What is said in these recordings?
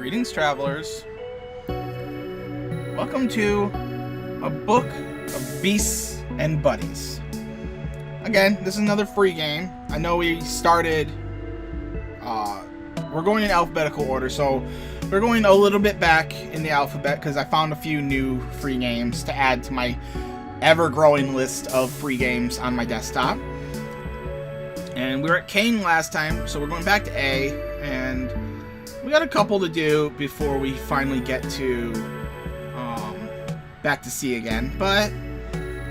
Greetings, travelers. Welcome to a book of beasts and buddies. Again, this is another free game. I know we started, we're going in alphabetical order, so we're going a little bit back in the alphabet because I found a few new free games to add to my ever-growing list of free games on my desktop. And we were at Kane last time, so we're going back to A, and we got a couple to do before we finally get to back to C again. But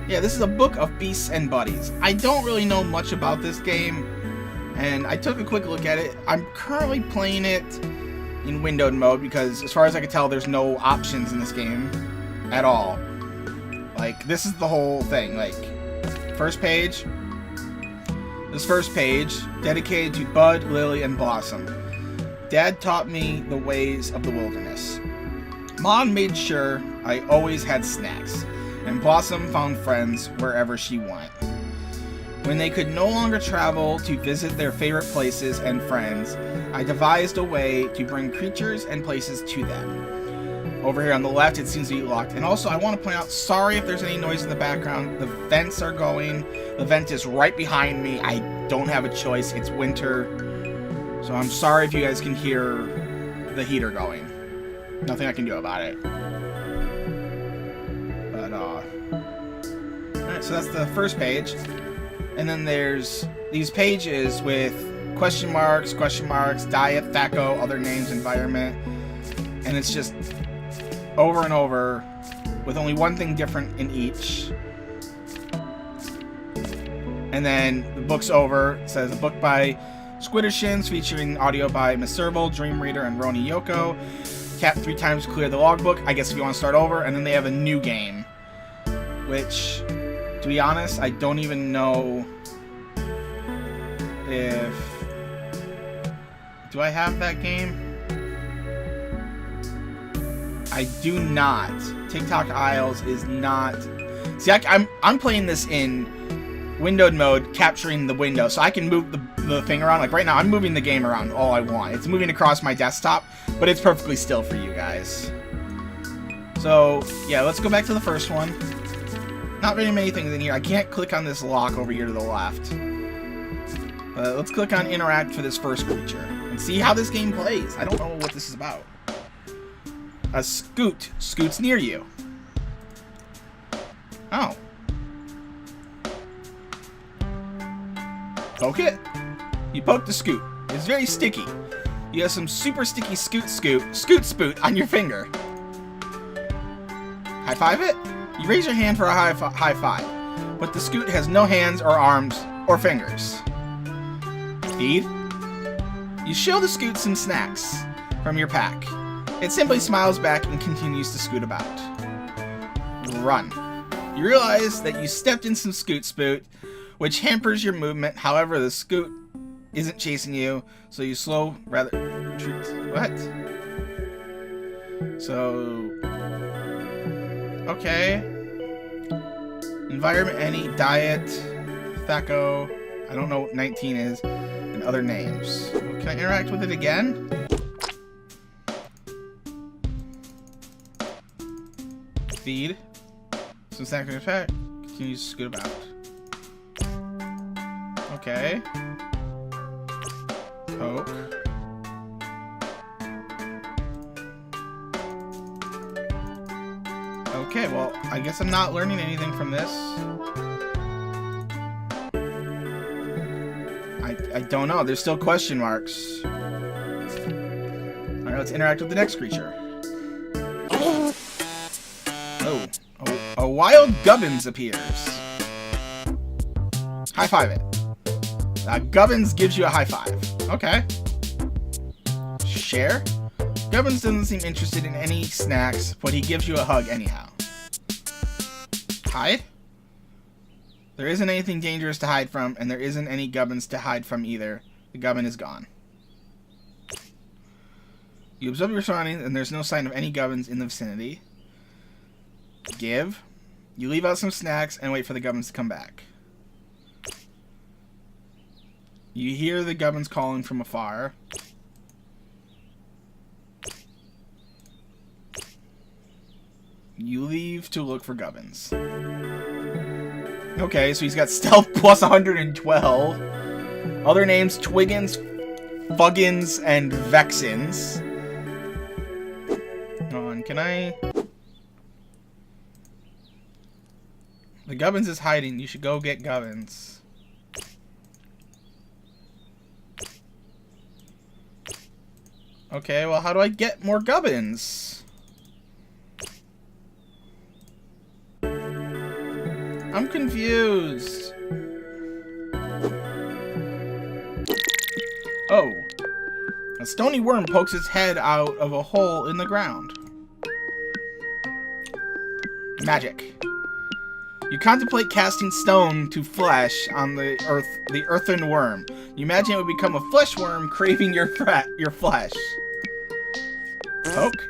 yeah, this is a book of beasts and buddies. I don't really know much about this game, and I took a quick look at it. I'm currently playing it in windowed mode because, as far as I can tell, there's no options in this game at all. Like, this is the whole thing. Like, first page. This first page, dedicated to Bud, Lily, and Blossom. Dad taught me the ways of the wilderness. Mom made sure I always had snacks, and Blossom found friends wherever she went. When they could no longer travel to visit their favorite places and friends, I devised a way to bring creatures and places to them. Over here on the left, it seems to be locked. And also, I want to point out, sorry if there's any noise in the background. The vents are going. The vent is right behind me. I don't have a choice. It's winter. So I'm sorry if you guys can hear the heater going. Nothing I can do about it. But, alright, so that's the first page. And then there's these pages with question marks, diet, thaco, other names, environment. And it's just over and over with only one thing different in each. And then the book's over. It says a book by Squiddershins featuring audio by Miss Serval, Dream Reader, and Roni Yoko. Tap 3 times to clear the logbook. I guess if you want to start over. And then they have a new game, which, to be honest, I don't even know if... Do I have that game? I do not. TikTok Isles is not... See, I'm playing this in windowed mode, capturing the window, so I can move the thing around. Like right now, I'm moving the game around all I want. It's moving across my desktop, but it's perfectly still for you guys. So, yeah, let's go back to the first one. Not very many things in here. I can't click on this lock over here to the left. Let's click on interact for this first creature and see how this game plays. I don't know what this is about. A scoot. Scoots near you. Oh. Poke it. You poke the scoot. It's very sticky. You have some super sticky scoot spoot on your finger. High five it? You raise your hand for a high five, but the scoot has no hands or arms or fingers. Feed. You show the scoot some snacks from your pack. It simply smiles back and continues to scoot about. Run. You realize that you stepped in some scoot spoot, which hampers your movement. However, the scoot isn't chasing you, so you slow rather... What? So... Okay. Environment any, diet, thaco, I don't know what 19 is, and other names. Can I interact with it again? Feed. Some snack in your pack. Continues to scoot about. Okay. Poke. Okay, well, I guess I'm not learning anything from this. I don't know. There's still question marks. Alright, let's interact with the next creature. Oh, a wild gubbins appears. High five it. Gubbins gives you a high five. Okay. Share. Gubbins doesn't seem interested in any snacks, but he gives you a hug anyhow. Hide. There isn't anything dangerous to hide from, and there isn't any gubbins to hide from either. The gubbin is gone. You observe your surroundings, and there's no sign of any gubbins in the vicinity. Give. You leave out some snacks and wait for the gubbins to come back. You hear the gubbins calling from afar. You leave to look for gubbins. Okay, so he's got stealth plus 112. Other names, Twiggins, Fuggins, and Vexins. Hold on, can I... The Gubbins is hiding. You should go get Gubbins. Okay, well, how do I get more Gubbins? I'm confused. Oh. A stony worm pokes its head out of a hole in the ground. Magic. You contemplate casting stone to flesh on the earthen worm. You imagine it would become a flesh worm craving your flesh. Poke.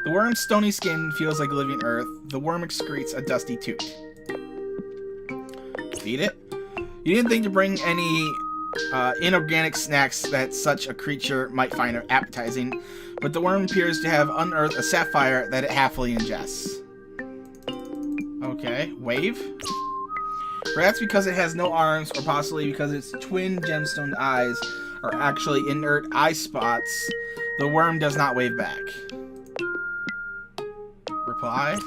The worm's stony skin feels like living earth. The worm excretes a dusty toot. Feed it. You didn't think to bring any inorganic snacks that such a creature might find appetizing, but the worm appears to have unearthed a sapphire that it happily ingests. Okay, wave. Perhaps because it has no arms, or possibly because its twin gemstone eyes are actually inert eye spots, the worm does not wave back. Reply.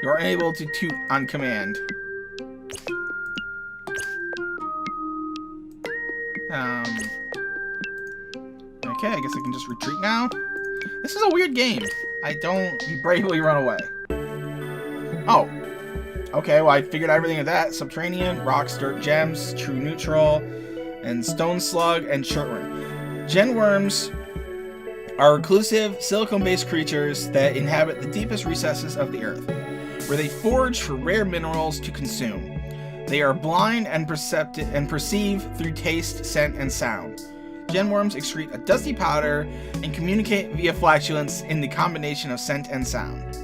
You are unable to toot on command. Okay, I guess I can just retreat now. This is a weird game. You bravely run away. Oh. Okay, well I figured everything of that. Subterranean, rocks, dirt, gems, true neutral, and stone slug, and shortworm. Gen worms are reclusive, silicone-based creatures that inhabit the deepest recesses of the earth, where they forage for rare minerals to consume. They are blind and perceive through taste, scent, and sound. Gen worms excrete a dusty powder and communicate via flatulence in the combination of scent and sound.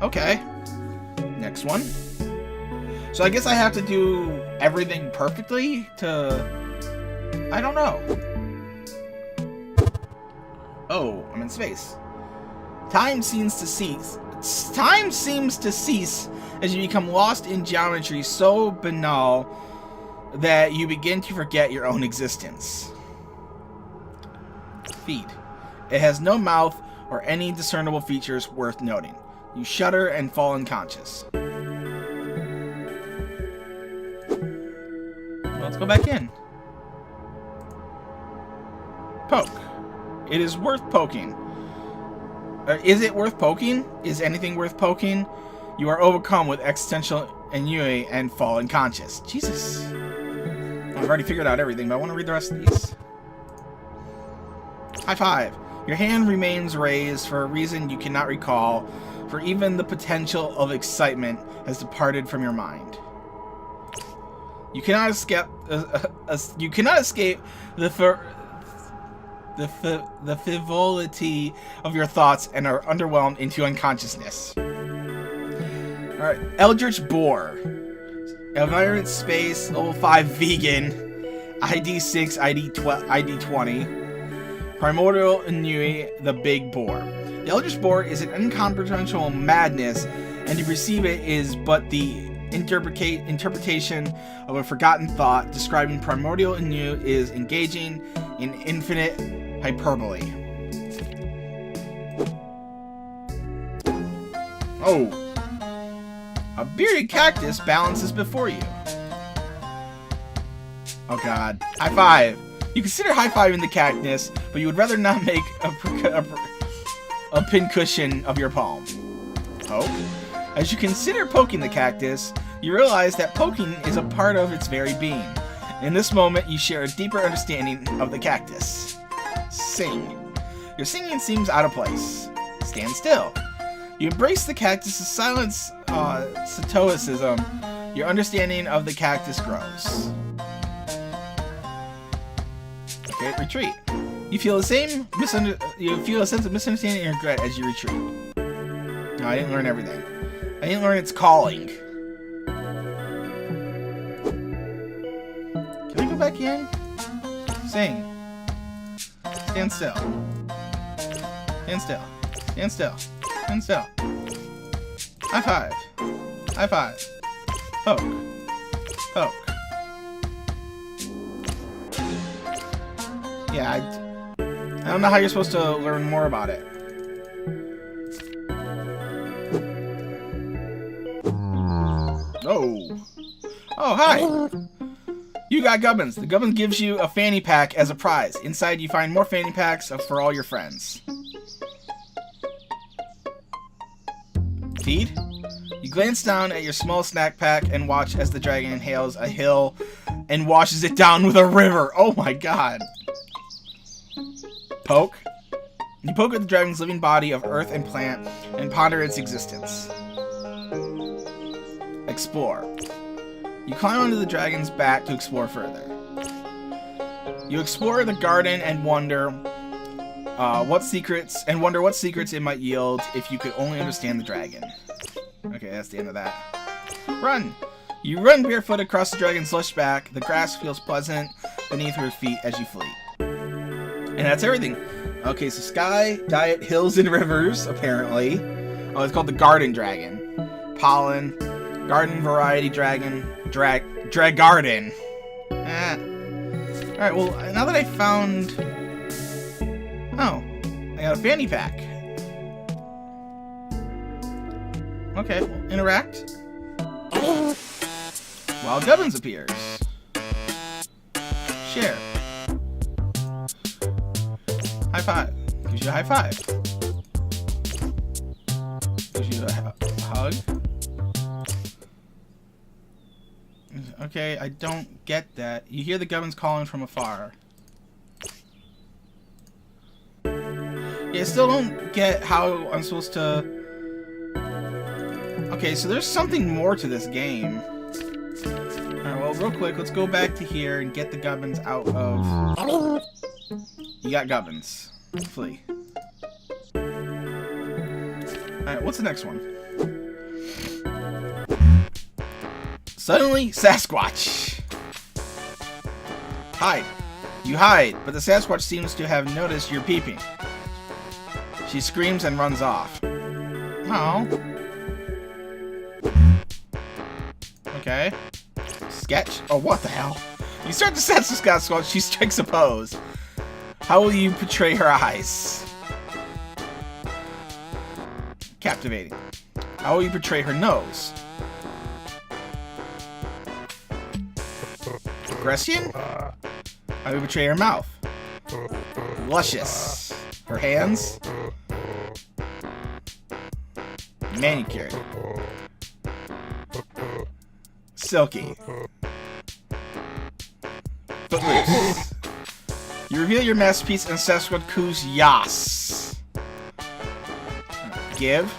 Okay. Next one. So I guess I have to do everything perfectly to... I don't know. Oh, I'm in space. Time seems to cease. Time seems to cease as you become lost in geometry so banal that you begin to forget your own existence. Feed. It has no mouth or any discernible features worth noting. You shudder and fall unconscious. Let's go back in. Poke. It is worth poking. Is it worth poking? Is anything worth poking? You are overcome with existential ennui and fall unconscious. Jesus. I've already figured out everything, but I want to read the rest of these. High five. Your hand remains raised for a reason you cannot recall, for even the potential of excitement has departed from your mind. You cannot escape. You cannot escape the frivolity of your thoughts and are underwhelmed into unconsciousness. All right, Eldritch Boar, Environment Space, Level 5 Vegan, ID 6, ID 20, Primordial Ennui, the Big Boar. The Eldritch Boar is an incomprehensible madness, and to perceive it is but the interpretation of a forgotten thought. Describing primordial ennui is engaging in infinite hyperbole. Oh. A bearded cactus balances before you. Oh god. High five. You consider high-fiving the cactus, but you would rather not make a pincushion of your palm. Poke. As you consider poking the cactus, you realize that poking is a part of its very being. In this moment, you share a deeper understanding of the cactus. Sing. Your singing seems out of place. Stand still. You embrace the cactus's silent stoicism. Your understanding of the cactus grows. Okay, retreat. You feel a sense of misunderstanding and regret as you retreat. No, I didn't learn everything. I didn't learn its calling. Can I go back in? Sing. Stand still. Stand still. Stand still. And still. High five. High five. Poke. Poke. Yeah, I don't know how you're supposed to learn more about it. Oh. Oh, hi. You got Gubbins. The Gubbins gives you a fanny pack as a prize. Inside, you find more fanny packs for all your friends. Feed? You glance down at your small snack pack and watch as the dragon inhales a hill and washes it down with a river. Oh my god. Poke. You poke at the dragon's living body of earth and plant and ponder its existence. Explore. You climb onto the dragon's back to explore further. You explore the garden and wonder what secrets it might yield if you could only understand the dragon. Okay, that's the end of that. Run! You run barefoot across the dragon's lush back. The grass feels pleasant beneath your feet as you flee. And that's everything. Okay, so sky, diet, hills, and rivers, apparently. Oh, it's called the garden dragon. Pollen, garden variety dragon, Dragarden. Alright, well, now that I found... Oh, I got a fanny pack. Okay, well, interact. While Gubbins appears. Share. High five. Gives you a high five. Gives you a hug. Okay, I don't get that. You hear the Gubbins calling from afar. Yeah, I still don't get how I'm supposed to... Okay, so there's something more to this game. Alright, well, real quick, let's go back to here and get the Gubbins out of... You got Gubbins. Flee. Alright, what's the next one? Suddenly, Sasquatch. Hide. You hide, but the Sasquatch seems to have noticed you're peeping. She screams and runs off. Oh. Okay. Sketch? Oh, what the hell? You start to sense the Sasquatch. She strikes a pose. How will you portray her eyes? Captivating. How will you portray her nose? Aggression? How will you portray her mouth? Luscious. Her hands? Manicured. Silky. Footloose. You reveal your masterpiece and Sasquatch coos Yas. Give.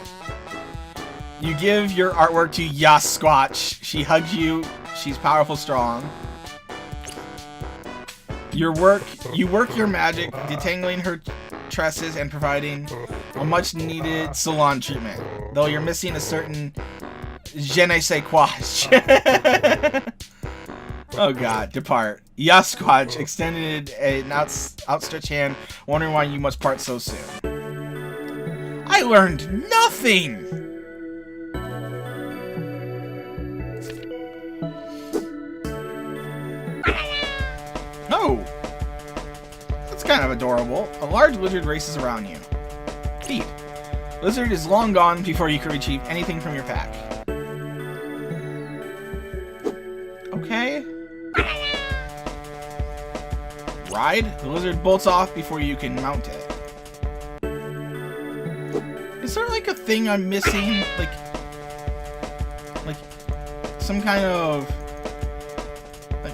You give your artwork to Yas Squatch. She hugs you. She's powerful, strong. You work your magic, detangling her tresses and providing a much-needed salon treatment. Though you're missing a certain je ne sais quoi. Oh god, depart. Yasquatch extended an outstretched hand, wondering why you must part so soon. I learned nothing! Oh! That's kind of adorable. A large lizard races around you. Feed. Lizard is long gone before you can retrieve anything from your pack. Okay. Ride. The lizard bolts off before you can mount it. Is there like a thing I'm missing? Like some kind of...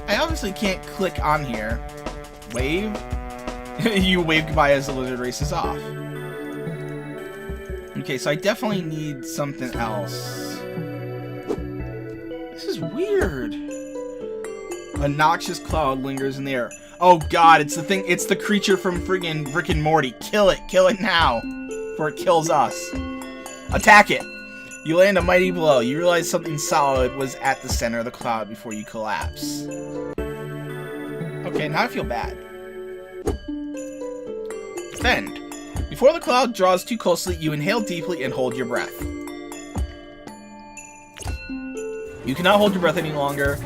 I obviously can't click on here. Wave? You wave goodbye as the lizard races off. Okay, so I definitely need something else. This is weird. A noxious cloud lingers in the air. Oh god, it's the thing. It's the creature from friggin' Rick and Morty. Kill it. Kill it now. Before it kills us. Attack it. You land a mighty blow. You realize something solid was at the center of the cloud before you collapse. Okay, now I feel bad. Defend. Before the cloud draws too closely, you inhale deeply and hold your breath. You cannot hold your breath any longer.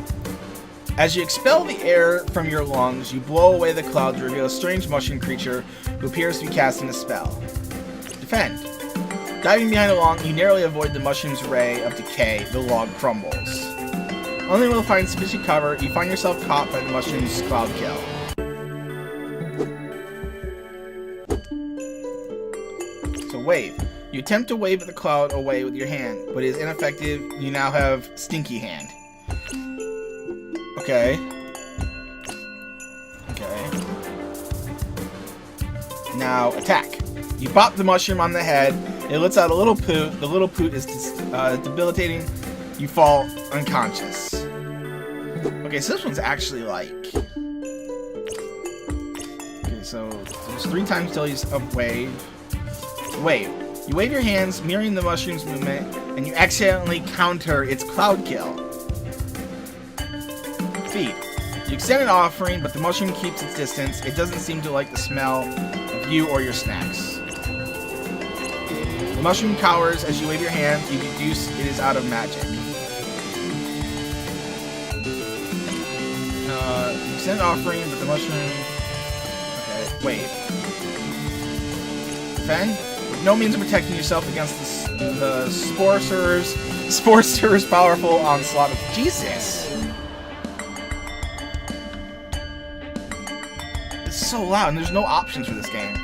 As you expel the air from your lungs, you blow away the cloud to reveal a strange mushroom creature who appears to be casting a spell. Defend. Diving behind a log, you narrowly avoid the mushroom's ray of decay. The log crumbles. Only able to find sufficient cover, you find yourself caught by the mushroom's cloud kill. So wave. You attempt to wave the cloud away with your hand, but it is ineffective. You now have Stinky Hand. Okay. Okay. Now attack. You bop the mushroom on the head. It lets out a little poot. The little poot is debilitating. You fall unconscious. Okay, so this one's actually like... Okay, so there's 3 times till you wave. Wave. You wave your hands, mirroring the mushroom's movement, and you accidentally counter its cloud kill. Feed. You extend an offering, but the mushroom keeps its distance. It doesn't seem to like the smell of you or your snacks. The mushroom cowers as you wave your hands. You deduce it is out of magic. You extend an offering, but the mushroom... Okay, wave. Defend. With no means of protecting yourself against the Sporcer's powerful onslaught of... Jesus! So loud, and there's no options for this game.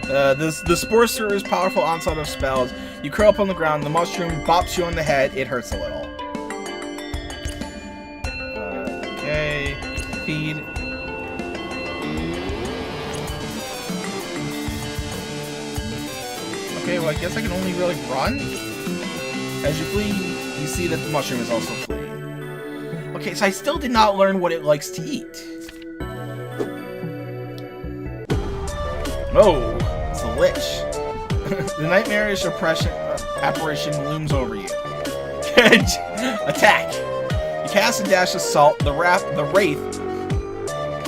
The Sporcer's powerful onslaught of spells. You curl up on the ground, the mushroom bops you on the head, it hurts a little. Okay, feed. Okay, well I guess I can only really run. As you flee, you see that the mushroom is also fleeing. Okay, so I still did not learn what it likes to eat. Oh, it's a lich. The nightmarish apparition looms over you. Attack. You cast a dash assault. The wraith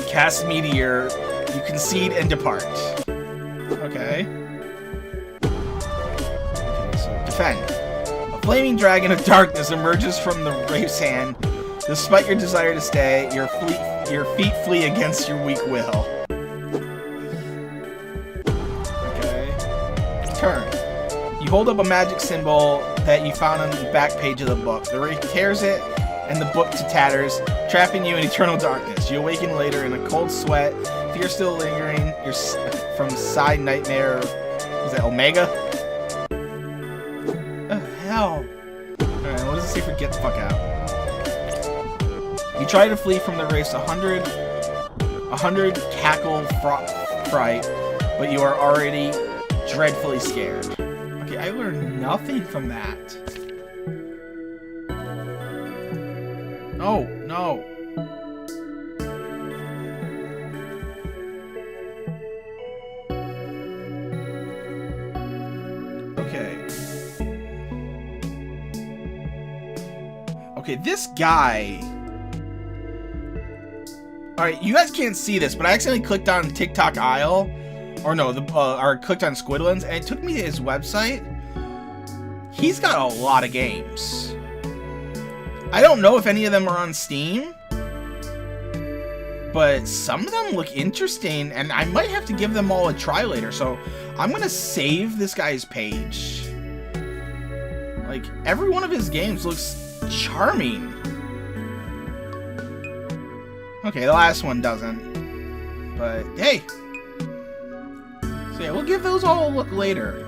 casts meteor. You concede and depart. Okay. So defend. A flaming dragon of darkness emerges from the wraith's hand. Despite your desire to stay, your feet flee against your weak will. Turn. You hold up a magic symbol that you found on the back page of the book. The wraith tears it and the book to tatters, trapping you in eternal darkness. You awaken later in a cold sweat, fear still lingering. You're from side nightmare. Was that Omega? Oh, hell. Alright, what does it say for get the fuck out? You try to flee from the wraith's 100 cackle fright, but you are already dreadfully scared. Okay, I learned nothing from that. Oh, no. Okay. Okay, this guy... Alright, you guys can't see this, but I accidentally clicked on TikTok Isle. Or no, or clicked on Squidlands, and it took me to his website. He's got a lot of games. I don't know if any of them are on Steam, but some of them look interesting, and I might have to give them all a try later. So I'm gonna save this guy's page. Like, every one of his games looks charming. Okay, the last one doesn't. But hey. So yeah, we'll give those all a look later.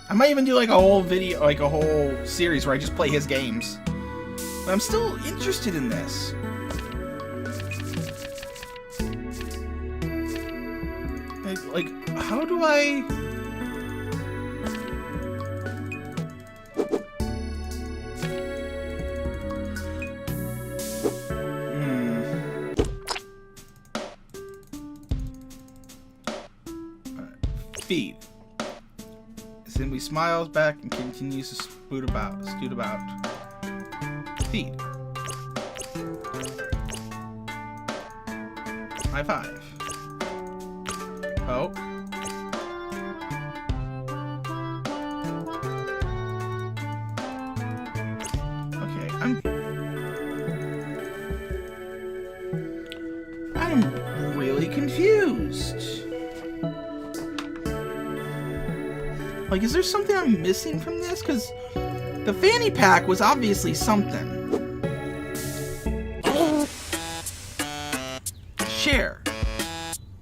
I might even do like a whole video, like a whole series where I just play his games. But I'm still interested in this. Like how do I... Feed. Simply smiles back and continues to scoot about. Feed. High five. Oh. I'm really confused. Like, is there something I'm missing from this? Because the fanny pack was obviously something. Share.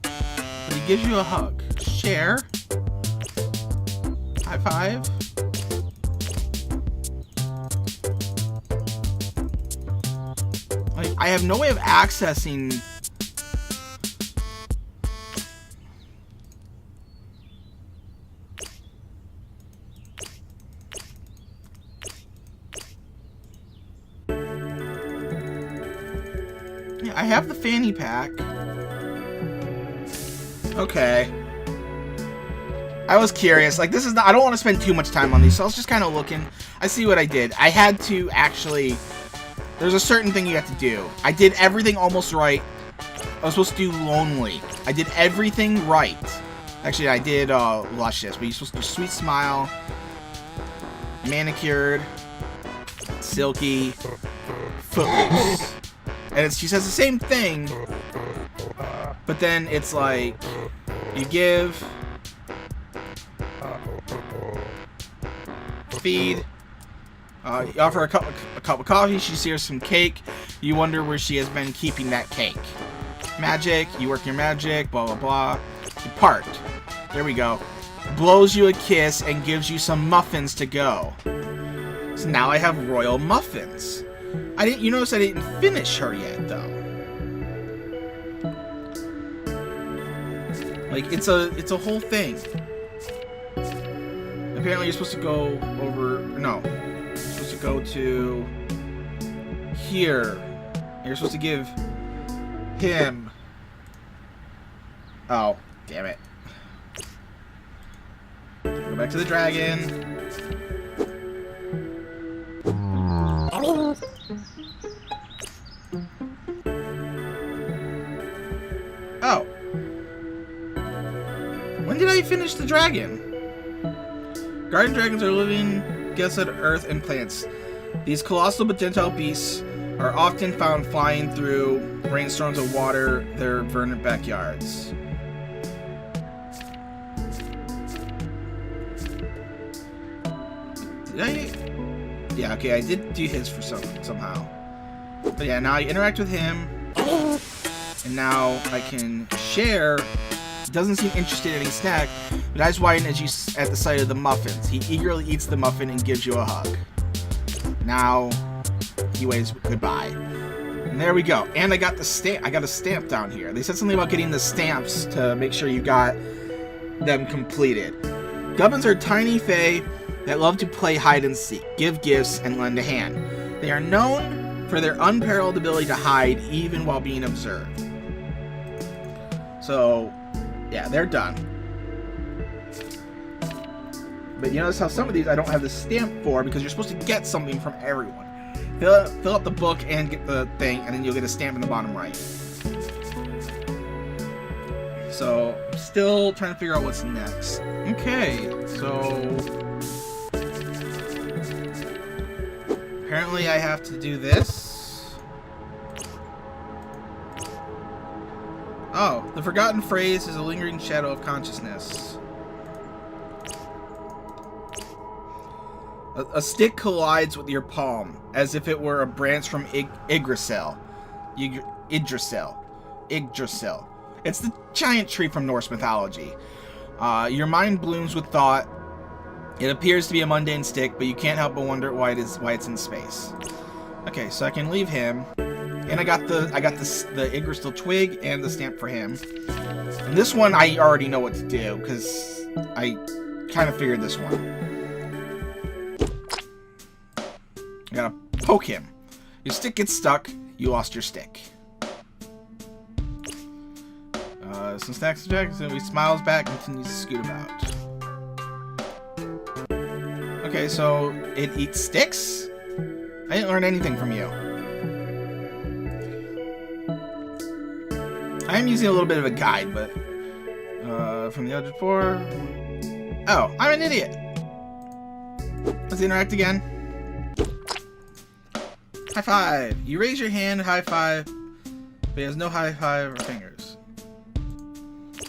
But he gives you a hug. Share. High five. Like, I have no way of accessing. Yeah, I have the fanny pack. Okay. I was curious. Like, this is not, I don't want to spend too much time on these, so I was just kind of looking. I see what I did. I had to actually, there's a certain thing you have to do. I did everything almost right. I was supposed to do Lonely. I did everything right. Actually, I did Luscious, but you're supposed to do Sweet Smile, Manicured, Silky, Footloose. And she says the same thing, but then it's like, you give, feed, you offer a cup of coffee, she shares some cake, you wonder where she has been keeping that cake. Magic, you work your magic, blah blah blah. Depart. There we go. Blows you a kiss and gives you some muffins to go. So now I have royal muffins. You notice I didn't finish her yet, though. Like, it's a whole thing. Apparently you're supposed to go over, no. You're supposed to go to here. And you're supposed to give him. Oh, damn it. Go back to the dragon. Oh. When did I finish the dragon? Garden dragons are living guests on earth and plants. These colossal but gentle beasts are often found flying through rainstorms of water their verdant backyards. Did I? Yeah, okay, I did do his for somehow. But yeah, now I interact with him. And now I can share. Doesn't seem interested in any snack, but eyes widen as you at the sight of the muffins. He eagerly eats the muffin and gives you a hug. Now he waves goodbye. And there we go. And I got the stamp. I got a stamp down here. They said something about getting the stamps to make sure you got them completed. Gubbins are tiny fae that love to play hide and seek, give gifts, and lend a hand. They are known for their unparalleled ability to hide even while being observed. So, yeah, they're done. But you notice how some of these I don't have the stamp for because you're supposed to get something from everyone. Fill out the book and get the thing, and then you'll get a stamp in the bottom right. So, still trying to figure out what's next. Okay, so apparently I have to do this. Oh, the forgotten phrase is a lingering shadow of consciousness. A stick collides with your palm, as if it were a branch from Yggdrasil. Yggdrasil. It's the giant tree from Norse mythology. Your mind blooms with thought. It appears to be a mundane stick, but you can't help but wonder why it's in space. Okay, so I can leave him, and I got the Yggdrasil twig and the stamp for him. And this one I already know what to do because I kind of figured this one. I gotta poke him. Your stick gets stuck. You lost your stick. Some snacks and jackets, and he smiles back and continues to scoot about. Okay, so it eats sticks? I didn't learn anything from you. I am using a little bit of a guide, but from the other four. Oh, I'm an idiot. Let's interact again. High five! You raise your hand, high five, but he has no high five or fingers.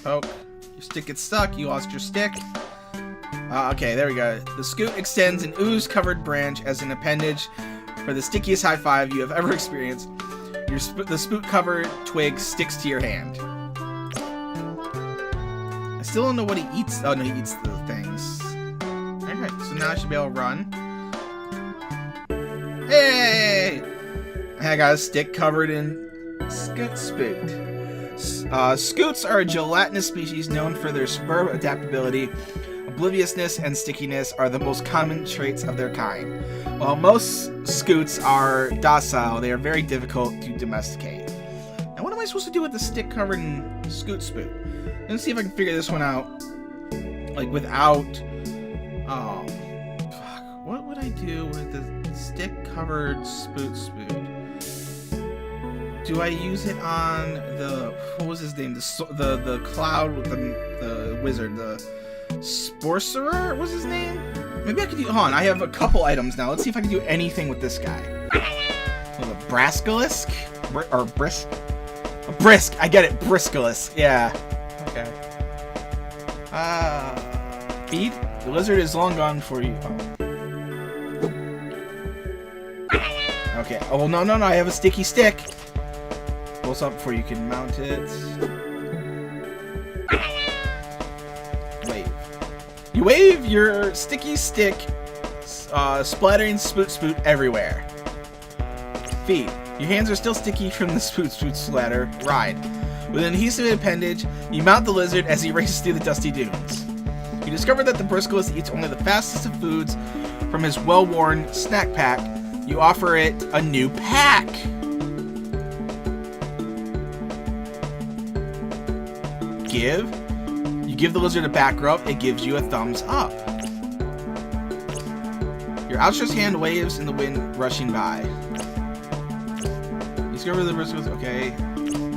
Poke. Your stick gets stuck, you lost your stick. Okay, there we go. The scoot extends an ooze-covered branch as an appendage for the stickiest high five you have ever experienced. The spoot-covered twig sticks to your hand. I still don't know what he eats. Oh, no, he eats the things. Alright, so now I should be able to run. Hey! I got a stick covered in scoot spoot. Scoots are a gelatinous species known for their superb adaptability. Obliviousness and stickiness are the most common traits of their kind. While most scoots are docile, they are very difficult to domesticate. Now, what am I supposed to do with the stick covered in scoot spoot? Let's see if I can figure this one out. Like, without... fuck. What would I do with the stick covered spoot spoot? Do I use it on the... What was his name? The cloud with the wizard, the... Sporcerer was his name? Maybe I could do... Hold on, I have a couple items now. Let's see if I can do anything with this guy. With a Brasilisk? Or Brisk? A Brisk! I get it, Briscolisk. Yeah. Okay. Feed? The lizard is long gone for you. Oh. Okay. Oh, no, I have a sticky stick. Pulls up before you can mount it. You wave your sticky stick, splattering spoot spoot everywhere. Feed. Your hands are still sticky from the spoot spoot splatter. Ride. With an adhesive appendage, you mount the lizard as he races through the dusty dunes. You discover that the Briscolis eats only the fastest of foods from his well-worn snack pack. You offer it a new pack. Give. You give the lizard a back rub, it gives you a thumbs up. Your outstretched hand waves in the wind rushing by. You discover the Briscolis, okay.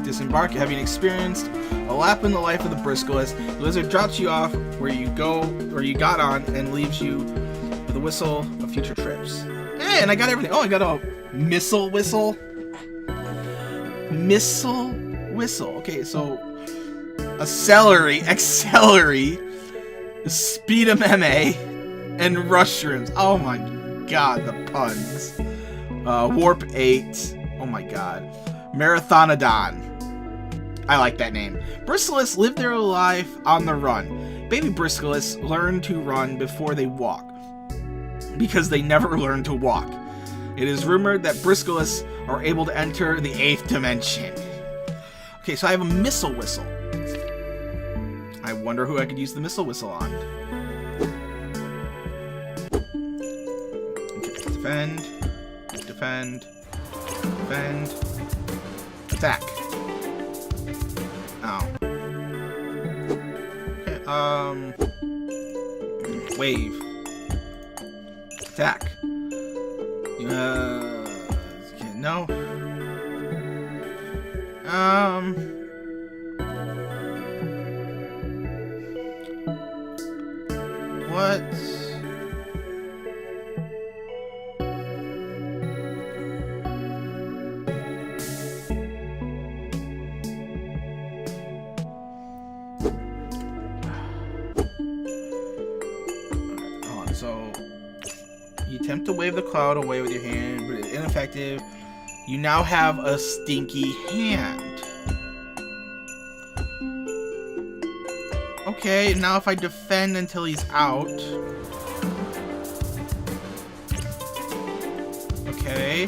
Disembark, having experienced a lap in the life of the Briscolis. The lizard drops you off where you got on and leaves you with a whistle of future trips. Hey, and I got everything. Oh, I got a missile whistle. Missile whistle. Okay, so a celery, speedum meme, and rushrooms. Oh my god, the puns. Warp 8. Oh my god. Marathonodon. I like that name. Briscolis live their life on the run. Baby Briscolis learn to run before they walk, because they never learn to walk. It is rumored that Briscolis are able to enter the 8th dimension. Okay, so I have a missile whistle. I wonder who I could use the missile whistle on. Okay, defend, defend, defend, attack. Oh. Okay, wave. Attack. Okay, no. What? Hold on, so you attempt to wave the cloud away with your hand, but it's ineffective. You now have a stinky hand. Okay, now if I defend until he's out. Okay.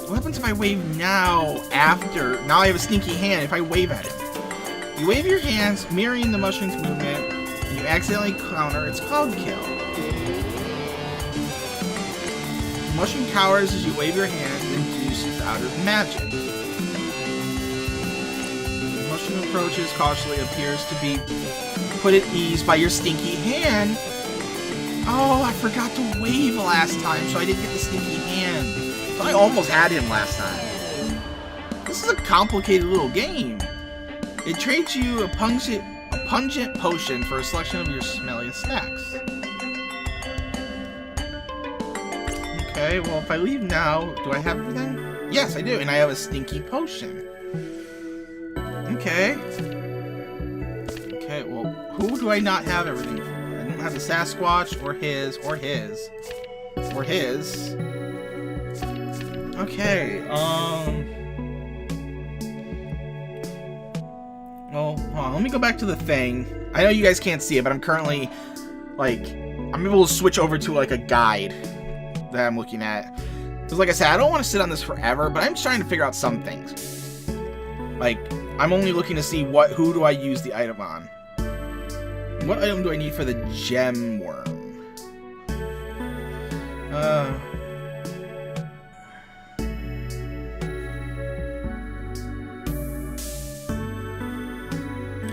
What happens if I wave now after? Now I have a stinky hand if I wave at him. You wave your hands, mirroring the mushroom's movement, and you accidentally counter its cloud kill. The mushroom cowers as you wave your hands and induces out of magic. Approaches cautiously, appears to be put at ease by your stinky hand. Oh, I forgot to wave last time, so I didn't get the stinky hand. So I almost had him last time. This is a complicated little game. It trades you a pungent potion for a selection of your smelliest snacks. Okay, well, if I leave now, do I have everything? Yes, I do, and I have a stinky potion. Okay. Okay, well, who do I not have everything for? I don't have the Sasquatch, or his, or his, or his. Okay, well, hold on, let me go back to the thing. I know you guys can't see it, but I'm currently, like, I'm able to switch over to, like, a guide that I'm looking at. Because, like I said, I don't want to sit on this forever, but I'm just trying to figure out some things. Like, I'm only looking to see who do I use the item on. What item do I need for the gem worm?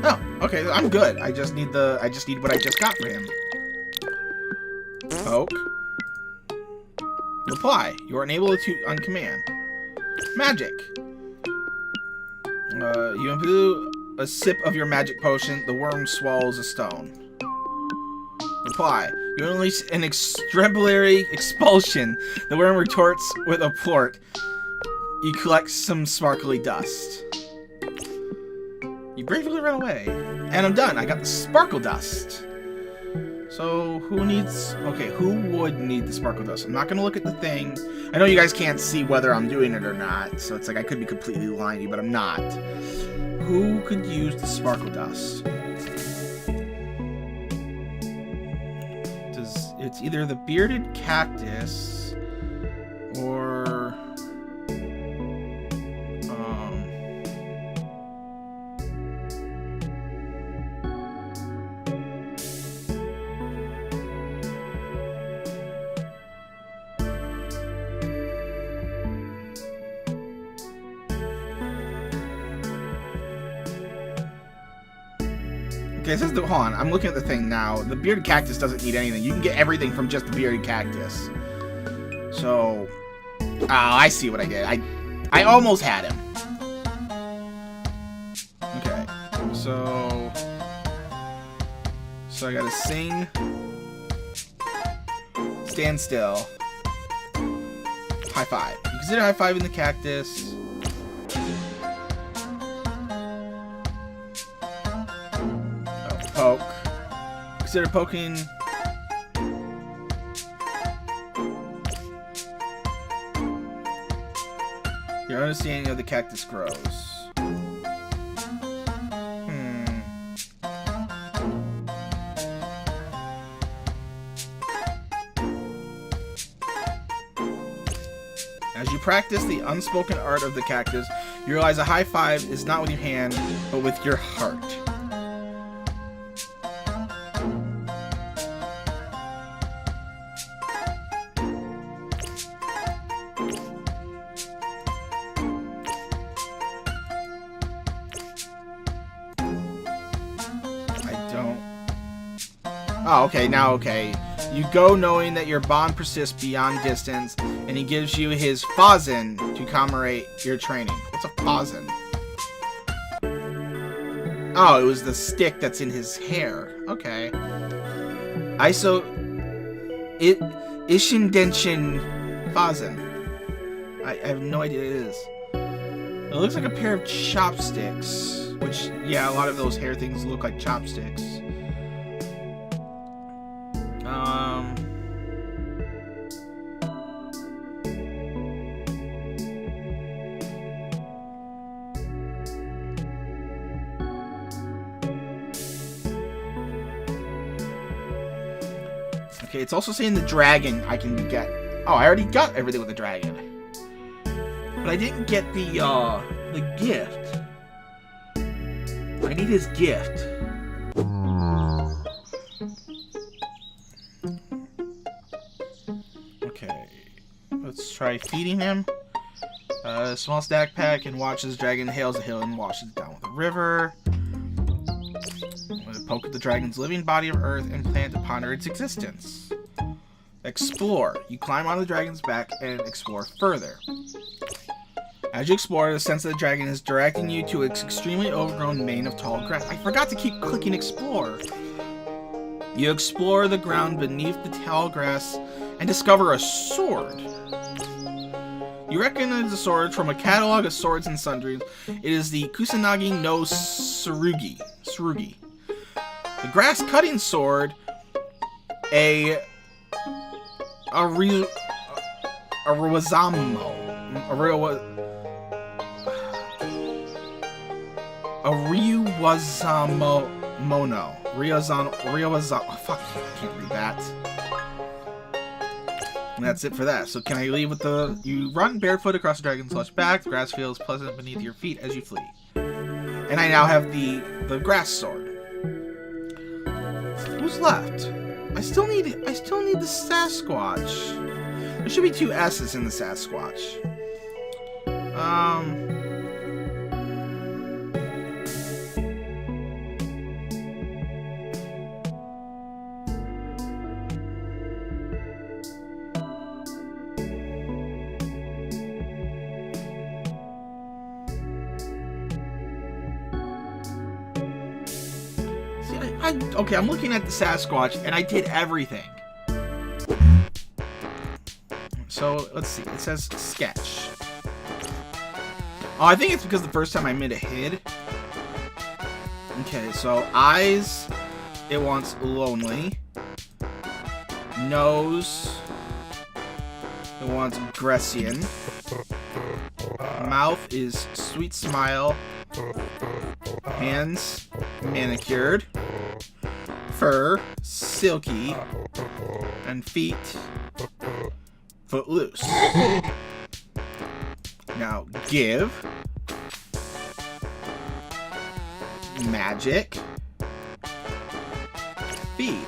Oh, okay, I'm good. I just need what I just got for him. Poke. Reply. You are unable to on command. Magic. You imbue a sip of your magic potion. The worm swallows a stone. Reply. You unleash an extraordinary expulsion. The worm retorts with a plort. You collect some sparkly dust. You bravely run away. And I'm done. I got the sparkle dust. So, who would need the sparkle dust? I'm not going to look at the thing. I know you guys can't see whether I'm doing it or not, so it's like I could be completely lying to you, but I'm not. Who could use the sparkle dust? It's either the bearded cactus or... Okay, it says hold on, I'm looking at the thing now. The bearded cactus doesn't need anything. You can get everything from just the bearded cactus. So, oh, I see what I did. I almost had him. Okay, so I gotta sing, stand still, high five. You consider high five in the cactus. Poke. Consider poking. Your understanding of the cactus grows. As you practice the unspoken art of the cactus, you realize a high five is not with your hand, but with your heart. Oh, okay, now okay. You go knowing that your bond persists beyond distance, and he gives you his Fazin to commemorate your training. What's a Fazin? Oh, it was the stick that's in his hair. Okay. Ishindenshin Fazin. I have no idea what it is. It looks like a pair of chopsticks, which, yeah, a lot of those hair things look like chopsticks. Okay, it's also saying the dragon I can get. Oh, I already got everything with the dragon. But I didn't get the gift. I need his gift. Okay, let's try feeding him. Small snack pack and watch as the dragon hails a hill and washes it down with a river. Poke at the dragon's living body of earth and plan to ponder its existence. Explore. You climb on the dragon's back and explore further. As you explore, the sense of the dragon is directing you to its extremely overgrown mane of tall grass. I forgot to keep clicking explore. You explore the ground beneath the tall grass and discover a sword. You recognize the sword from a catalog of swords and sundries. It is the Kusanagi no Tsurugi. The grass cutting sword, a Ryuwazamo. Fuck, I can't read that. And that's it for that. So can I leave with the... You run barefoot across the dragon's lush back. The grass feels pleasant beneath your feet as you flee. And I now have the grass sword. Who's left? I still need the Sasquatch. There should be 2 S's in the Sasquatch. Okay, I'm looking at the Sasquatch, and I did everything. So, let's see. It says sketch. Oh, I think it's because the first time I made a hid. Okay, so eyes, it wants lonely. Nose, it wants Grecian. Mouth is sweet smile. Hands, manicured. Fur, silky. And feet, footloose. Now, give. Magic. Feed.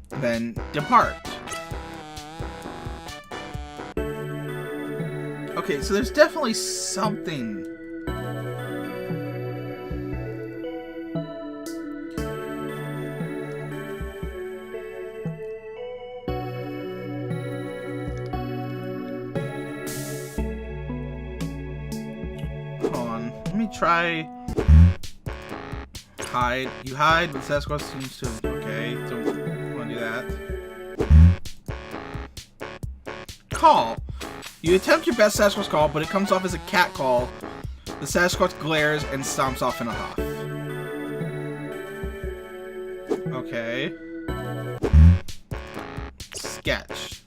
Then depart. Okay, so there's definitely something. Hold on, let me try. Hide. You hide, but Sasquatch seems to. Okay, don't want to do that. Call. You attempt your best Sasquatch call, but it comes off as a cat call. The Sasquatch glares and stomps off in a huff. Okay. Sketch.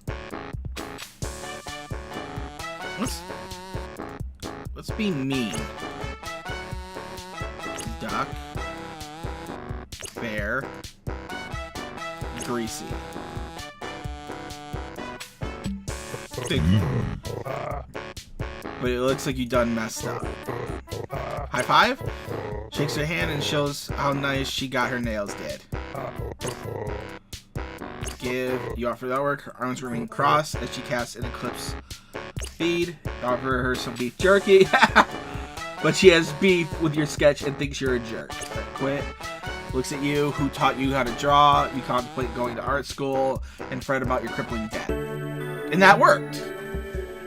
Let's be mean. Duck. Bear. Greasy. But it looks like you done messed up. High five? Shakes her hand and shows how nice she got her nails did. Give. You offer that work. Her arms remain crossed as she casts an eclipse. Feed. You offer her some beef jerky. But she has beef with your sketch and thinks you're a jerk. Quit. Looks at you, who taught you how to draw. You contemplate going to art school and fret about your crippling debt. And that worked.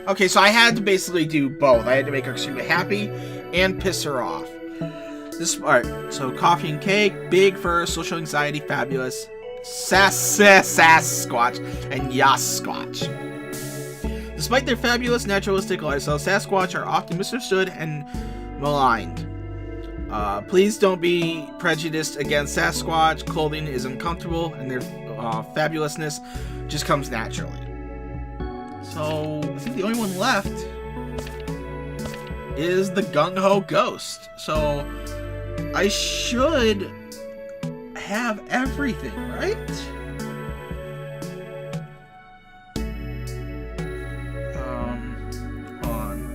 Okay, so I had to basically do both. I had to make her extremely happy and piss her off. This part. So coffee and cake, big fur, social anxiety, fabulous, Sasquatch, and Yasquatch. Despite their fabulous naturalistic lifestyle, Sasquatch are often misunderstood and maligned. Please don't be prejudiced against Sasquatch. Clothing is uncomfortable, and their fabulousness just comes naturally. So, I think the only one left is the gung-ho ghost. So, I should have everything, right? Hold on.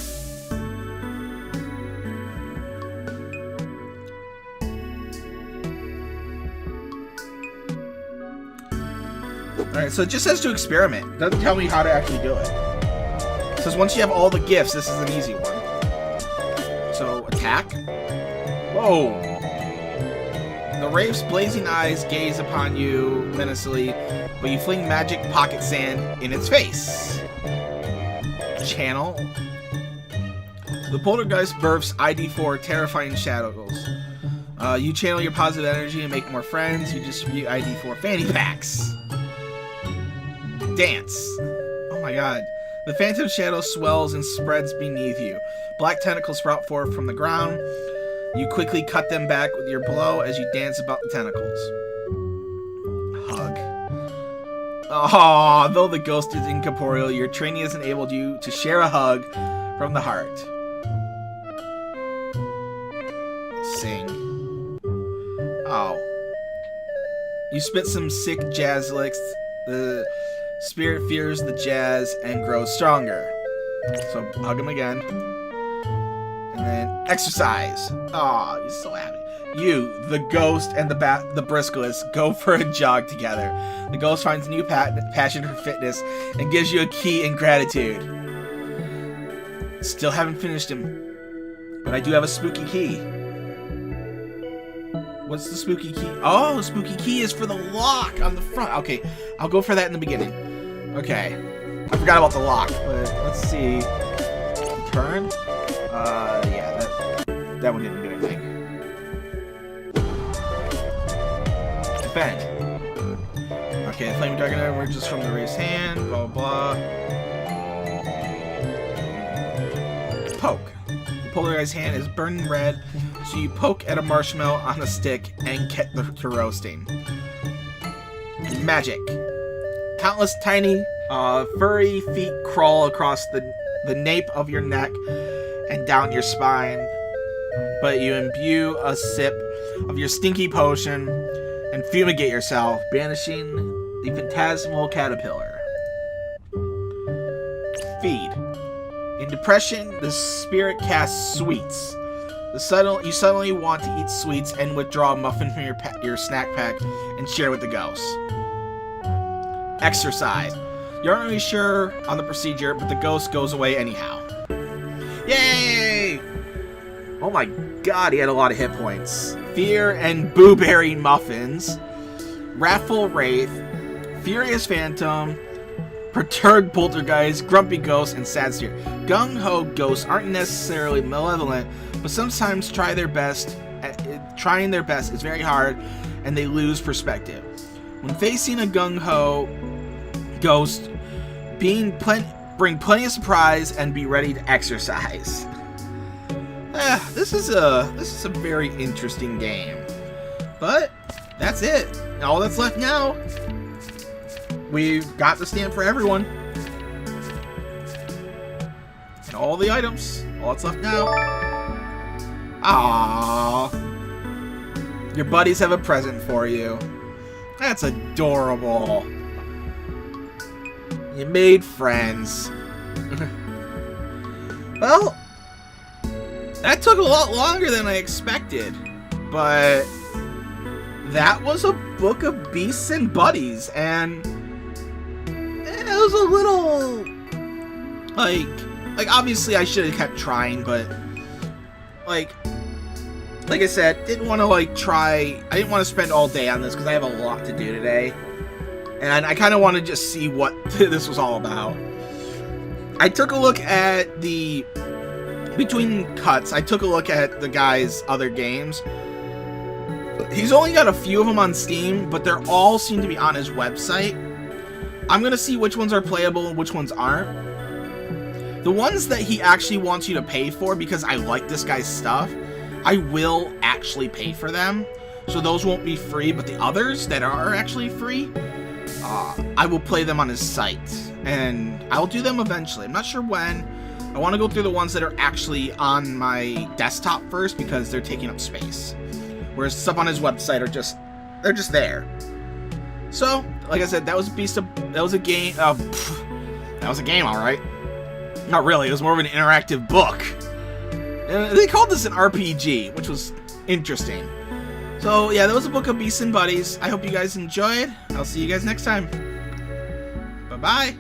Alright, so it just says to experiment. It doesn't tell me how to actually do it. It says once you have all the gifts, this is an easy one. So, attack. Whoa! The Wraith's blazing eyes gaze upon you menacingly, but you fling magic pocket sand in its face. Channel. The Poltergeist births ID4 terrifying shadows. You channel your positive energy and make more friends. You distribute ID4 fanny packs. Dance. Oh my god. The phantom shadow swells and spreads beneath you. Black tentacles sprout forth from the ground. You quickly cut them back with your blow as you dance about the tentacles. Hug. Oh, though the ghost is incorporeal, your training has enabled you to share a hug from the heart. Sing. Oh. You spit some sick jazz licks. The spirit fears the jazz and grows stronger. So hug him again. And then exercise. Aw, you're so happy. You, the ghost, and the bristless go for a jog together. The ghost finds a new passion for fitness and gives you a key in gratitude. Still haven't finished him, but I do have a spooky key. What's the spooky key? Oh, the spooky key is for the lock on the front. Okay, I'll go for that in the beginning. Okay, I forgot about the lock, but let's see. Turn. Yeah, that one didn't do anything. Defend. Okay, the flame dragon emerges from the raised hand. Blah blah blah. Poke. The polarized hand is burning red, so you poke at a marshmallow on a stick and get to roasting. Magic. Countless tiny, furry feet crawl across the nape of your neck and down your spine, but you imbue a sip of your stinky potion and fumigate yourself, banishing the phantasmal caterpillar. Feed. In depression, the spirit casts sweets. You suddenly want to eat sweets and withdraw a muffin from your snack pack and share with the ghost. Exercise. You aren't really sure on the procedure, but the ghost goes away anyhow. Yay! Oh my god, he had a lot of hit points. Fear and Booberry Muffins. Wrathful Wraith. Furious Phantom. Perturbed Poltergeist. Grumpy Ghost. And Sad Spirit. Gung-ho ghosts aren't necessarily malevolent, but sometimes trying their best is very hard, and they lose perspective. When facing a gung-ho ghost, bring plenty of surprise and be ready to exercise. This is a very interesting game, but that's it. All that's left now, we've got the stamp for everyone and all the items. All that's left now. Aww, your buddies have a present for you. That's adorable. You made friends. Well, that took a lot longer than I expected, but that was a book of Beasts and Buddies, and it was a little, like obviously I should have kept trying, but like I said, didn't want to I didn't want to spend all day on this because I have a lot to do today. And I kind of want to just see what this was all about. I took a look at between cuts, I took a look at the guy's other games. He's only got a few of them on Steam, but they're all seem to be on his website. I'm going to see which ones are playable and which ones aren't. The ones that he actually wants you to pay for, because I like this guy's stuff, I will actually pay for them. So those won't be free, but the others that are actually free, I will play them on his site, and I'll do them eventually. I'm not sure when. I want to go through the ones that are actually on my desktop first because they're taking up space, whereas stuff on his website they're just there. So, like I said, that was a game. That was a game, all right. Not really. It was more of an interactive book. And they called this an RPG, which was interesting. So, yeah, that was a book of Beasts and Buddies. I hope you guys enjoyed. I'll see you guys next time. Bye-bye.